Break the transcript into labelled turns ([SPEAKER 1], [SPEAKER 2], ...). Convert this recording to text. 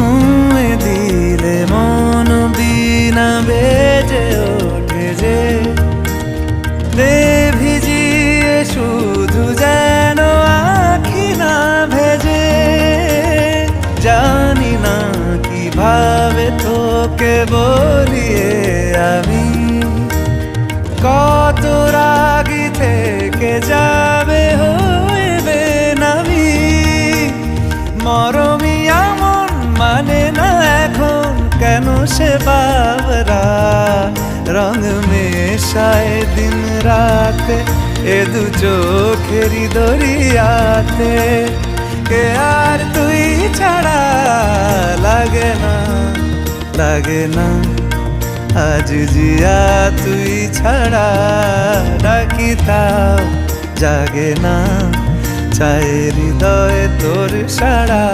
[SPEAKER 1] ছুঁয়ে দিলে মন বিনা বেজে ওঠে যে দে ভিজিয়ে শুধু যেন আখি না ভেজে। জানি না কিভাবে তোকে বলিয়ে আমি কত রাগি থেকে যাবে হইবে নামি। মরমি এমন মানে না এখন কেন সে বাবরা রং মেশায় দিন রাতে এ দু চোখেরই দরিয়াতে। কে আর তুই ছাড়া লাগে না লাগে না আজ জিয়া তুই ছাড়া ডাকি তাও জাগে না চায় হৃদয় তোর সাড়া।